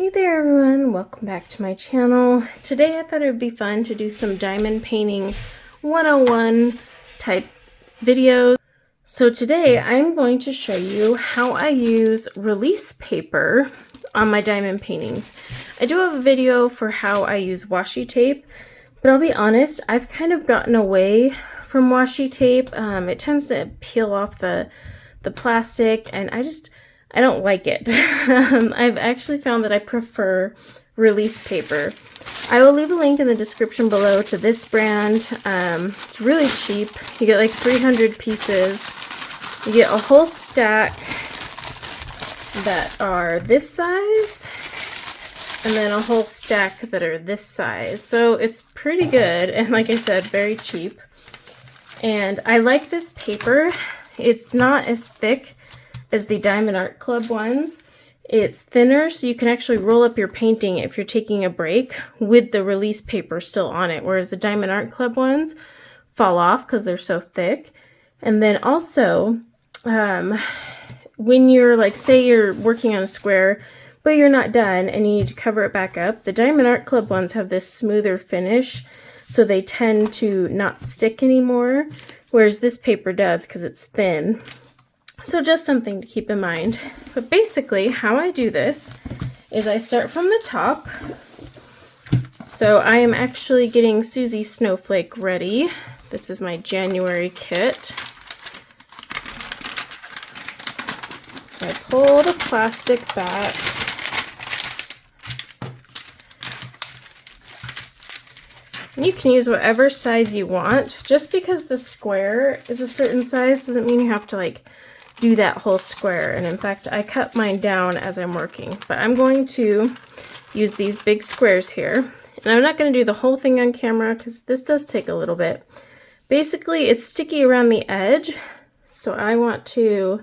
Hey there everyone, welcome back to my channel. Today I thought it would be fun to do some diamond painting 101 type videos. So today I'm going to show you how I use release paper on my diamond paintings. I do have a video for how I use washi tape, but I'll be honest, I've kind of gotten away from washi tape. It tends to peel off the plastic, and I don't like it. I've actually found that I prefer release paper. I will leave a link in the description below to this brand. It's really cheap. You get like 300 pieces. You get a whole stack that are this size, and then a whole stack that are this size. So it's pretty good, and like I said, very cheap. And I like this paper. It's not as thick as the Diamond Art Club ones. It's thinner, so you can actually roll up your painting if you're taking a break with the release paper still on it, whereas the Diamond Art Club ones fall off because they're so thick. And then also, when you're like, say you're working on a square, but you're not done and you need to cover it back up, the Diamond Art Club ones have this smoother finish, so they tend to not stick anymore, whereas this paper does because it's thin. So just something to keep in mind. But basically how I do this is I start from the top. So I am actually getting Susie Snowflake ready. This is my January kit. So I pull the plastic back. And you can use whatever size you want. Just because the square is a certain size doesn't mean you have to like do that whole square. And in fact, I cut mine down as I'm working, but I'm going to use these big squares here. And I'm not going to do the whole thing on camera because this does take a little bit. Basically, it's sticky around the edge, so I want to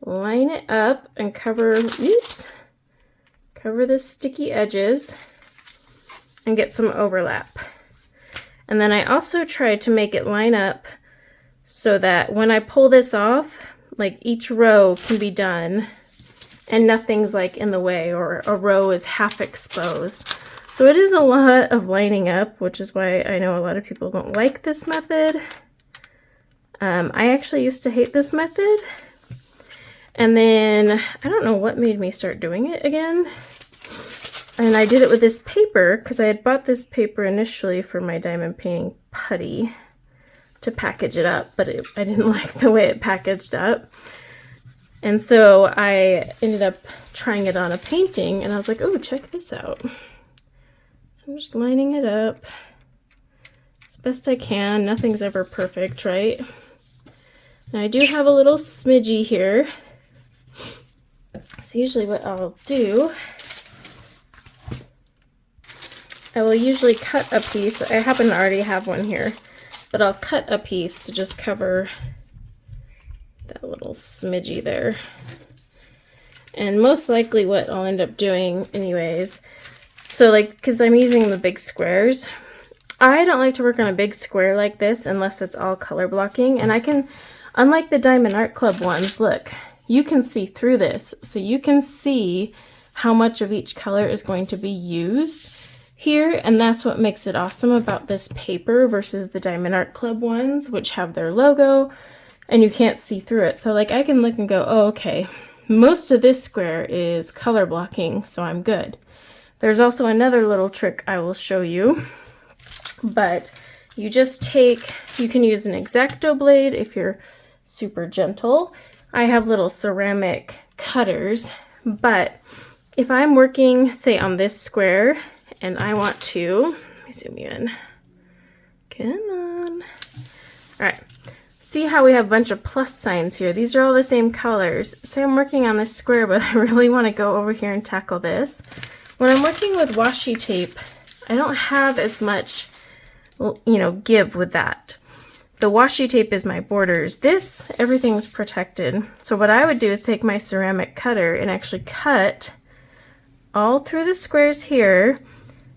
line it up and cover the sticky edges and get some overlap. And then I also try to make it line up so that when I pull this off, like each row can be done and nothing's like in the way, or a row is half exposed. So it is a lot of lining up, which is why I know a lot of people don't like this method. I actually used to hate this method, and then I don't know what made me start doing it again. And I did it with this paper because I had bought this paper initially for my diamond painting putty to package it up, but I didn't like the way it packaged up. And so I ended up trying it on a painting, and I was like, oh, check this out. So I'm just lining it up as best I can. Nothing's ever perfect, right? Now I do have a little smidgy here. So usually what I'll do, I will usually cut a piece. I happen to already have one here, but I'll cut a piece to just cover that little smidgy there. And most likely what I'll end up doing anyways, so like, because I'm using the big squares, I don't like to work on a big square like this unless it's all color blocking. And I can, unlike the Diamond Art Club ones, look, you can see through this. So you can see how much of each color is going to be used here, and that's what makes it awesome about this paper versus the Diamond Art Club ones, which have their logo and you can't see through it. So like I can look and go, oh, okay, most of this square is color blocking, so I'm good. There's also another little trick I will show you, but you just take, you can use an X-Acto blade if you're super gentle. I have little ceramic cutters, but if I'm working, say, on this square, and I want to, let me zoom you in. Come on. All right. See how we have a bunch of plus signs here? These are all the same colors. Say I'm working on this square, but I really want to go over here and tackle this. When I'm working with washi tape, I don't have as much, give with that. The washi tape is my borders. This, everything's protected. So what I would do is take my ceramic cutter and actually cut all through the squares here,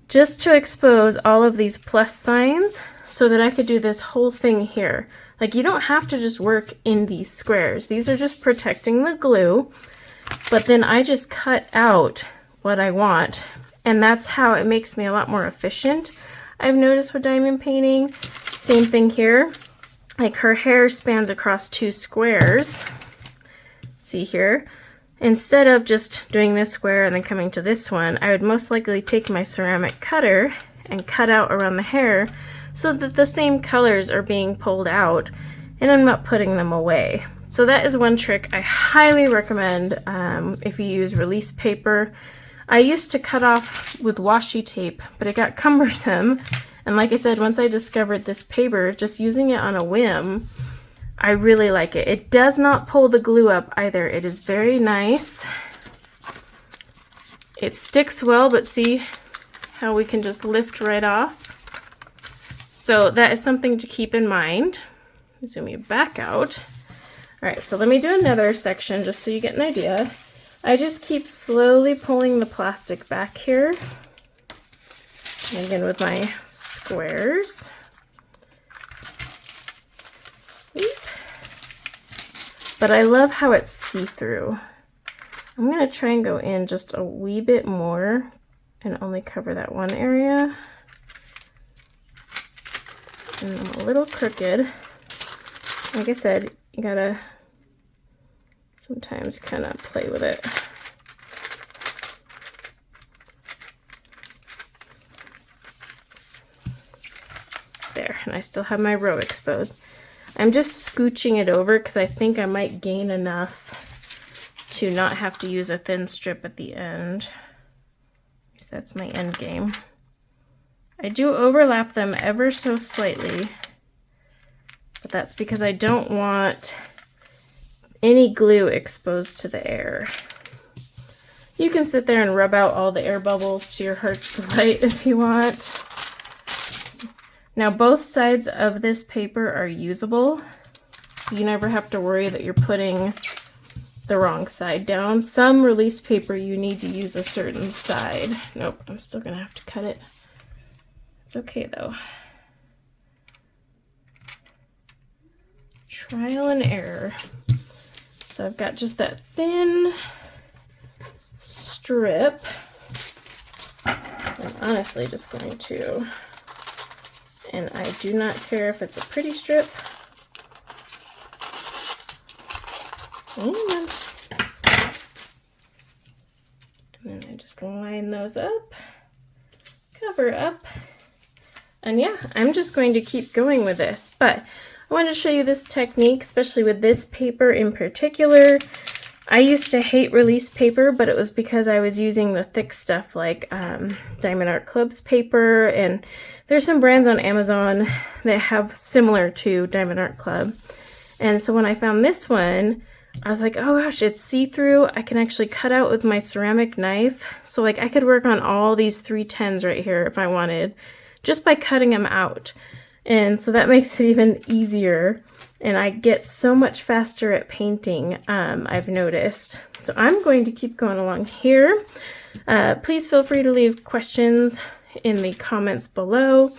just to expose all of these plus signs so that I could do this whole thing here. Like, you don't have to just work in these squares. These are just protecting the glue, but then I just cut out what I want. And that's how it makes me a lot more efficient. I've noticed with diamond painting, same thing here. Like her hair spans across 2 squares. See here? Instead of just doing this square and then coming to this one, I would most likely take my ceramic cutter and cut out around the hair so that the same colors are being pulled out and I'm not putting them away. So that is one trick I highly recommend if you use release paper. I used to cut off with washi tape, but it got cumbersome. And like I said, once I discovered this paper, just using it on a whim, I really like it. It does not pull the glue up either. It is very nice. It sticks well, but see how we can just lift right off? So that is something to keep in mind. Zoom you back out. All right, so let me do another section just so you get an idea. I just keep slowly pulling the plastic back here. And again with my squares. But I love how it's see-through. I'm going to try and go in just a wee bit more and only cover that one area. And I'm a little crooked. Like I said, you gotta sometimes kind of play with it. There, and I still have my row exposed. I'm just scooching it over because I think I might gain enough to not have to use a thin strip at the end. So that's my end game. I do overlap them ever so slightly, but that's because I don't want any glue exposed to the air. You can sit there and rub out all the air bubbles to your heart's delight if you want. Now both sides of this paper are usable, so you never have to worry that you're putting the wrong side down. Some release paper you need to use a certain side. Nope, I'm still gonna have to cut it. It's okay though. Trial and error. So I've got just that thin strip. I'm honestly just going to, and I do not care if it's a pretty strip. And then I just line those up, cover up, and yeah, I'm just going to keep going with this. But I wanted to show you this technique, especially with this paper in particular. I used to hate release paper, but it was because I was using the thick stuff like Diamond Art Club's paper, and there's some brands on Amazon that have similar to Diamond Art Club. And so when I found this one, I was like, oh gosh, it's see-through. I can actually cut out with my ceramic knife. So like I could work on all these 310s right here if I wanted, just by cutting them out. And so that makes it even easier. And I get so much faster at painting, I've noticed. So I'm going to keep going along here. Please feel free to leave questions in the comments below.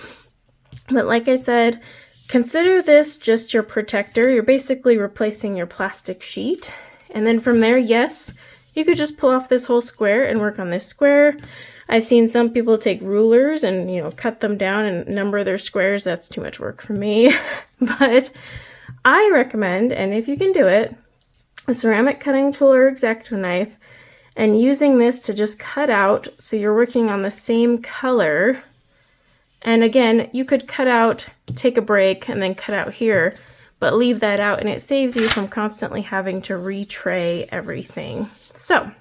But like I said, consider this just your protector. You're basically replacing your plastic sheet. And then from there, yes, you could just pull off this whole square and work on this square. I've seen some people take rulers and, you know, cut them down and number their squares. That's too much work for me. But I recommend, and if you can do it, a ceramic cutting tool or X-Acto knife, and using this to just cut out so you're working on the same color. And again, you could cut out, take a break, and then cut out here, but leave that out, and it saves you from constantly having to retray everything. So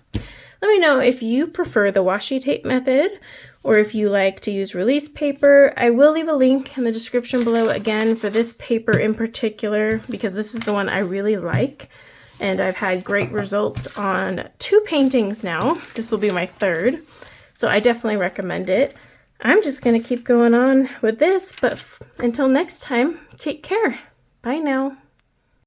let me know if you prefer the washi tape method or if you like to use release paper. I will leave a link in the description below again for this paper in particular, because this is the one I really like. And I've had great results on 2 paintings now. This will be my 3rd. So I definitely recommend it. I'm just going to keep going on with this, but until next time, take care. Bye now.